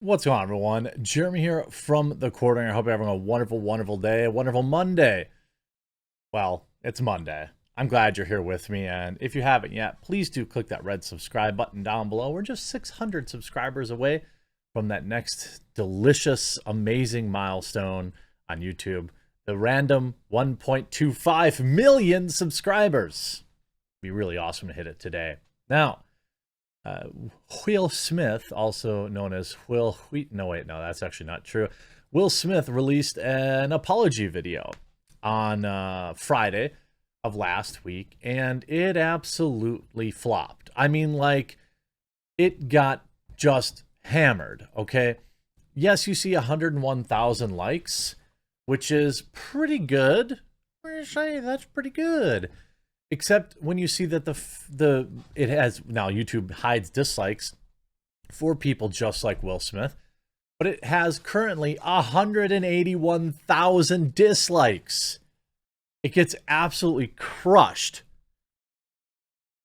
What's going on, everyone? Jeremy here from the Quartering. I hope you're having a wonderful, wonderful day, a wonderful Monday. Well, it's Monday. I'm glad you're here with me, and if you haven't yet, please do click that red subscribe button down below. We're just 600 subscribers away from that next delicious, amazing milestone on YouTube, the random 1.25 million subscribers. It'd be really awesome to hit it today. Now, Will Smith, also known as Will Wheat. No, wait, no, that's actually not true. Will Smith released an apology video on Friday of last week, and it absolutely flopped. I mean, like, it got just hammered, okay? Yes, you see 101,000 likes, which is pretty good. I'm say that's pretty good. Except when you see that it has now YouTube hides dislikes for people just like Will Smith, but it has currently 181,000 dislikes. It gets absolutely crushed.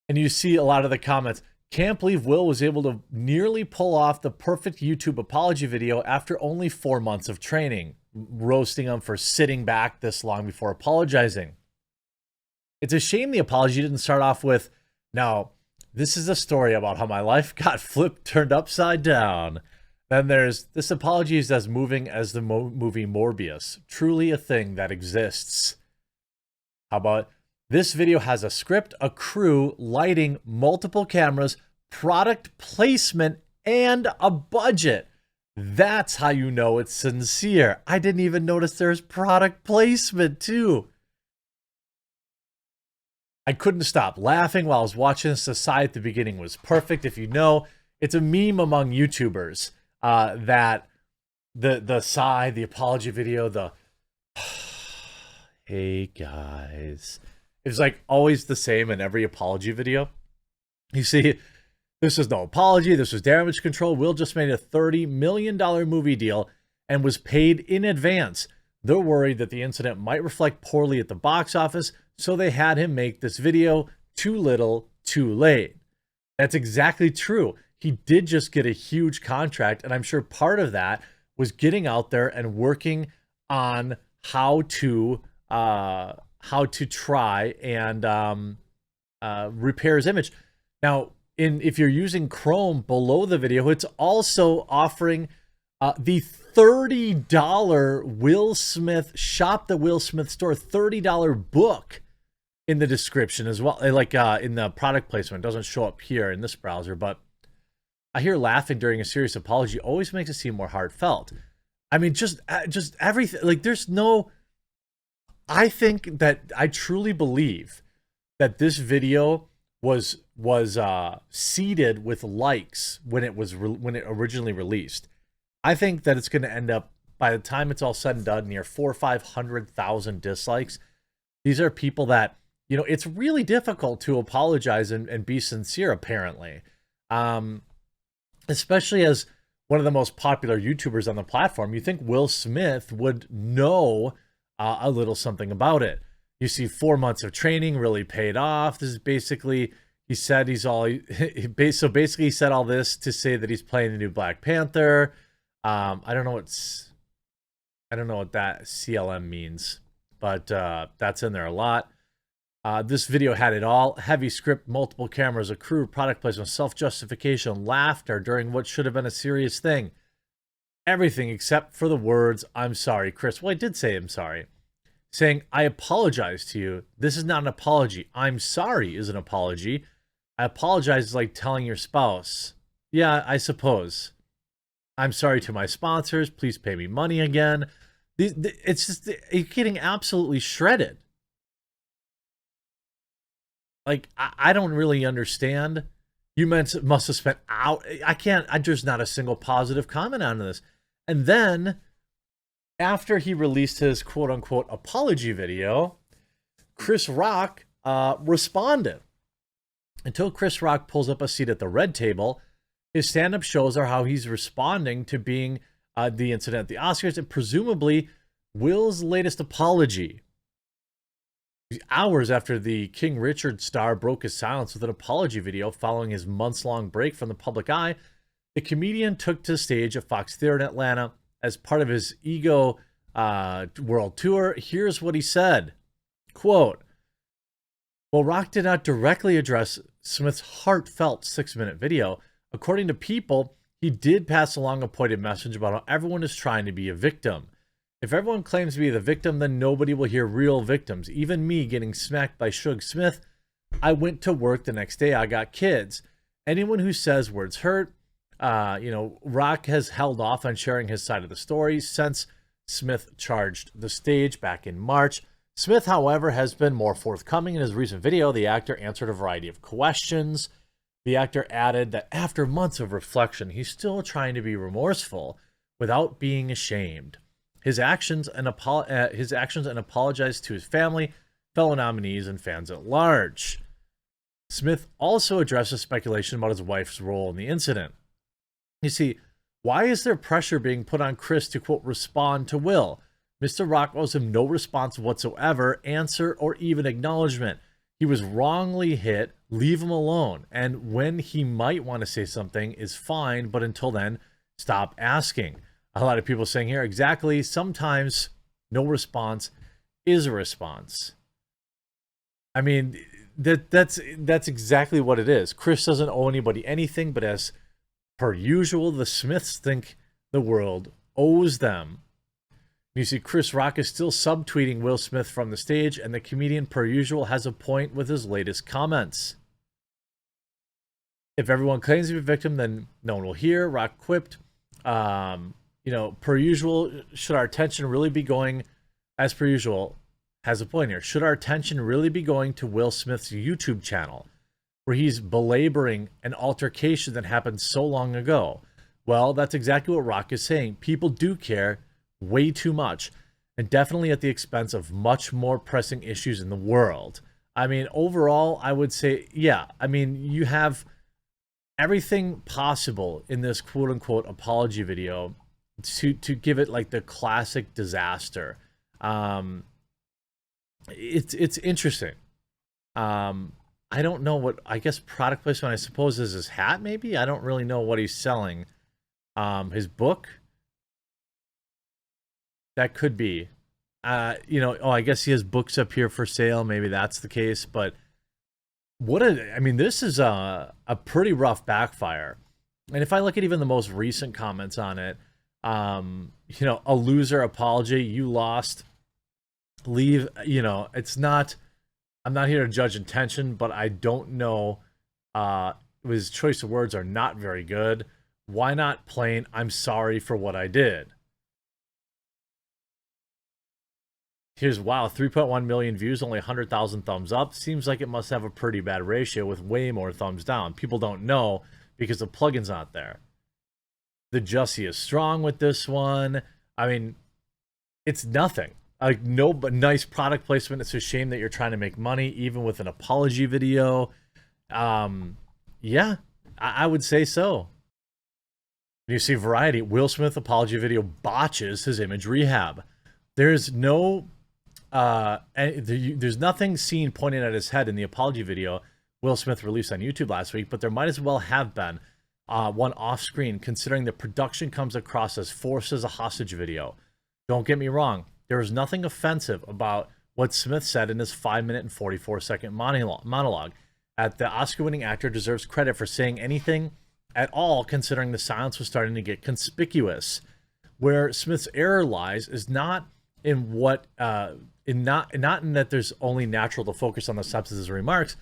And you see a lot of the comments, can't believe Will was able to nearly pull off the perfect YouTube apology video after only 4 months of training, roasting him for sitting back this long before apologizing. It's a shame the apology didn't start off with, now, this is a story about how my life got turned upside down. Then there's, this apology is as moving as the movie Morbius. Truly a thing that exists. How about, this video has a script, a crew, lighting, multiple cameras, product placement, and a budget. That's how you know it's sincere. I didn't even notice there's product placement too. I couldn't stop laughing while I was watching this. The sigh at the beginning was perfect. If you know, it's a meme among YouTubers that the sigh, the apology video, the hey guys, it's like always the same in every apology video. You see, this is no apology. This was damage control. Will just made a $30 million movie deal and was paid in advance. They're worried that the incident might reflect poorly at the box office, so they had him make this video. Too little, too late. That's exactly true. He did just get a huge contract, and I'm sure part of that was getting out there and working on how to try and repair his image. Now, if you're using Chrome below the video, it's also offering the $30 Will Smith shop, the Will Smith store, $30 book in the description as well. Like in the product placement, it doesn't show up here in this browser, but I hear laughing during a serious apology always makes it seem more heartfelt. I mean, just everything. Like, there's no. I think that I truly believe that this video was seeded with likes when it originally released. I think that it's going to end up, by the time it's all said and done, near 400,000 or 500,000 dislikes. These are people that, you know, it's really difficult to apologize and be sincere, apparently. Especially as one of the most popular YouTubers on the platform. You think Will Smith would know a little something about it. You see 4 months of training really paid off. This is basically, he said so basically he said all this to say that he's playing the new Black Panther. I don't know what that CLM means, but that's in there a lot. This video had it all: heavy script, multiple cameras, a crew, product placement, self-justification, laughter during what should have been a serious thing. Everything except for the words, "I'm sorry, Chris." Well, I did say I'm sorry. Saying, "I apologize to you." This is not an apology. "I'm sorry" is an apology. "I apologize" is like telling your spouse, "Yeah, I suppose. I'm sorry to my sponsors. Please pay me money again." It's just, you're getting absolutely shredded. Like, I don't really understand. You must have spent out. There's not a single positive comment on this. And then, after he released his quote unquote apology video, Chris Rock responded. Until Chris Rock pulls up a seat at the red table, his stand-up shows are how he's responding to being the incident at the Oscars, and presumably Will's latest apology. Hours after the King Richard star broke his silence with an apology video following his months-long break from the public eye, The comedian took to the stage at Fox Theater in Atlanta as part of his Ego World Tour. Here's what he said. Quote, "While Rock did not directly address Smith's heartfelt 6-minute video, according to People, he did pass along a pointed message about how everyone is trying to be a victim. If everyone claims to be the victim, then nobody will hear real victims. Even me getting smacked by Suge Smith, I went to work the next day. I got kids. Anyone who says words hurt, Rock has held off on sharing his side of the story since Smith charged the stage back in March. Smith, however, has been more forthcoming in his recent video. The actor answered a variety of questions. The actor added that after months of reflection, he's still trying to be remorseful without being ashamed. His actions and apologized to his family, fellow nominees, and fans at large. Smith also addresses speculation about his wife's role in the incident. You see, why is there pressure being put on Chris to, quote, respond to Will? Mr. Rock owes him no response whatsoever, answer, or even acknowledgement. He was wrongly hit. Leave him alone. And when he might want to say something is fine, but until then, stop asking." A lot of people saying here, exactly, sometimes no response is a response. I mean, that's exactly what it is. Chris doesn't owe anybody anything, but as per usual, the Smiths think the world owes them. You see, Chris Rock is still subtweeting Will Smith from the stage, and the comedian, per usual, has a point with his latest comments. If everyone claims to be a victim, then no one will hear. Rock quipped, per usual, should our attention really be going, as per usual, has a point here. Should our attention really be going to Will Smith's YouTube channel, where he's belaboring an altercation that happened so long ago? Well, that's exactly what Rock is saying. People do care way too much, and definitely at the expense of much more pressing issues in the world. I mean, overall, I would say, yeah, I mean, you have everything possible in this quote-unquote apology video to give it like the classic disaster. It's interesting. I don't know what, I guess product placement, I suppose, is his hat, maybe? I don't really know what he's selling. His book? That could be. I guess he has books up here for sale. Maybe that's the case. But this is a pretty rough backfire. And if I look at even the most recent comments on it, a loser apology, you lost, leave, it's not, I'm not here to judge intention, but I don't know, his choice of words are not very good. Why not plain, I'm sorry for what I did? Here's, wow, 3.1 million views, only 100,000 thumbs up. Seems like it must have a pretty bad ratio with way more thumbs down. People don't know because the plugin's not there. The Jussie is strong with this one. I mean, it's nothing. Like, no, but nice product placement. It's a shame that you're trying to make money, even with an apology video. Yeah, I would say so. You see Variety, Will Smith apology video botches his image rehab. There's no... there's nothing seen pointing at his head in the apology video Will Smith released on YouTube last week, but there might as well have been one off-screen, considering the production comes across as forced as a hostage video. Don't get me wrong, there is nothing offensive about what Smith said in his 5-minute and 44-second monologue. The Oscar-winning actor deserves credit for saying anything at all, considering the silence was starting to get conspicuous. Where Smith's error lies is not in what not in that there's only natural to focus on the substance of his remarks,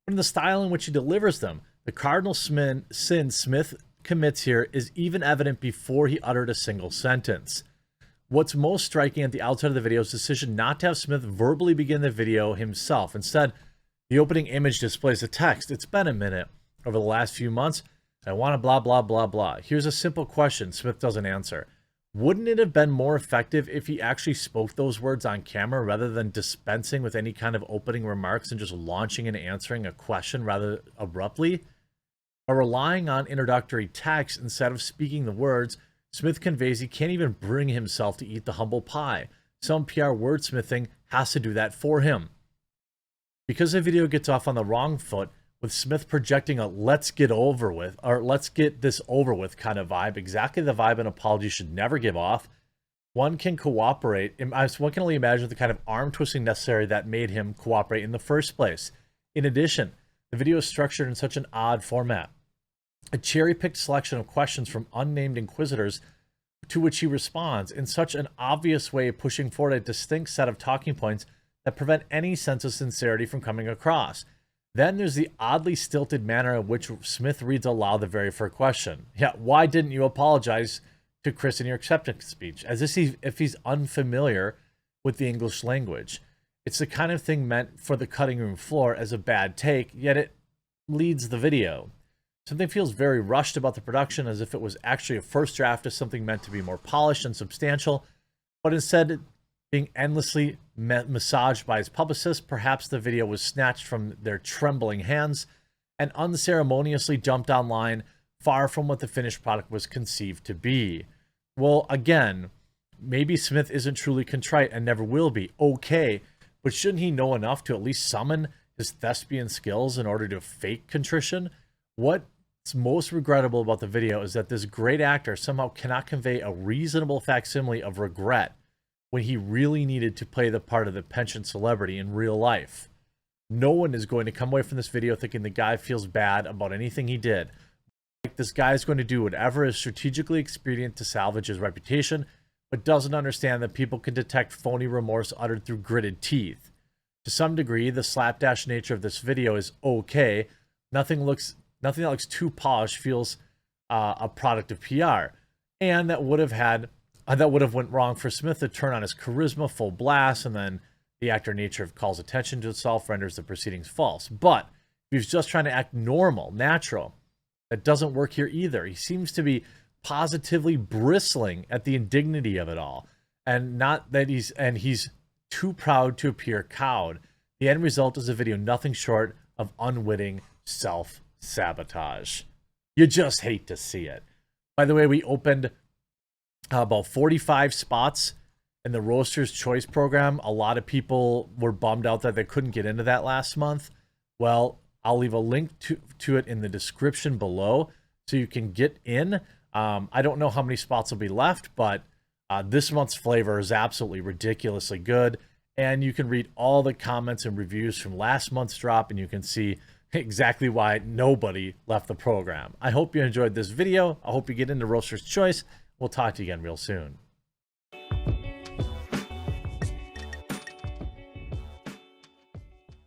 but in the style in which he delivers them. The cardinal sin Smith commits here is even evident before he uttered a single sentence. What's most striking at the outset of the video is the decision not to have Smith verbally begin the video himself. Instead, the opening image displays the text. It's been a minute. Over the last few months, I want to blah, blah, blah, blah. Here's a simple question Smith doesn't answer. Wouldn't it have been more effective if he actually spoke those words on camera rather than dispensing with any kind of opening remarks and just launching and answering a question rather abruptly? By relying on introductory text instead of speaking the words, Smith conveys he can't even bring himself to eat the humble pie. Some PR wordsmithing has to do that for him. Because the video gets off on the wrong foot with Smith projecting a let's get over with, or let's get this over with kind of vibe, exactly the vibe an apology should never give off. One can cooperate, one can only imagine the kind of arm twisting necessary that made him cooperate in the first place. In addition, the video is structured in such an odd format. A cherry-picked selection of questions from unnamed inquisitors to which he responds in such an obvious way, pushing forward a distinct set of talking points that prevent any sense of sincerity from coming across. Then there's the oddly stilted manner in which Smith reads aloud the very first question. Yeah, why didn't you apologize to Chris in your acceptance speech? As if he's unfamiliar with the English language. It's the kind of thing meant for the cutting room floor as a bad take, yet it leads the video. Something feels very rushed about the production, as if it was actually a first draft of something meant to be more polished and substantial, but instead being endlessly massaged by his publicists. Perhaps the video was snatched from their trembling hands and unceremoniously dumped online, far from what the finished product was conceived to be. Well, again, maybe Smith isn't truly contrite and never will be. Okay, but shouldn't he know enough to at least summon his thespian skills in order to fake contrition? What's most regrettable about the video is that this great actor somehow cannot convey a reasonable facsimile of regret when he really needed to play the part of the penchant celebrity in real life. No one is going to come away from this video thinking the guy feels bad about anything he did. Like, this guy is going to do whatever is strategically expedient to salvage his reputation, but doesn't understand that people can detect phony remorse uttered through gritted teeth. To some degree, the slapdash nature of this video is okay. Nothing that looks too polished feels a product of PR, and that would have went wrong for Smith to turn on his charisma full blast, and then the actor nature of calls attention to itself renders the proceedings false. But if he's just trying to act normal, natural, that doesn't work here either. He seems to be positively bristling at the indignity of it all, and he's too proud to appear cowed. The end result is a video nothing short of unwitting self-sabotage. You just hate to see it. By the way, we opened about 45 spots in the Roaster's Choice program. A lot of people were bummed out that they couldn't get into that last month. Well, I'll leave a link to it in the description below so you can get in. I don't know how many spots will be left, but this month's flavor is absolutely ridiculously good. And you can read all the comments and reviews from last month's drop, and you can see exactly why nobody left the program. I hope you enjoyed this video. I hope you get into Roaster's Choice. We'll talk to you again real soon.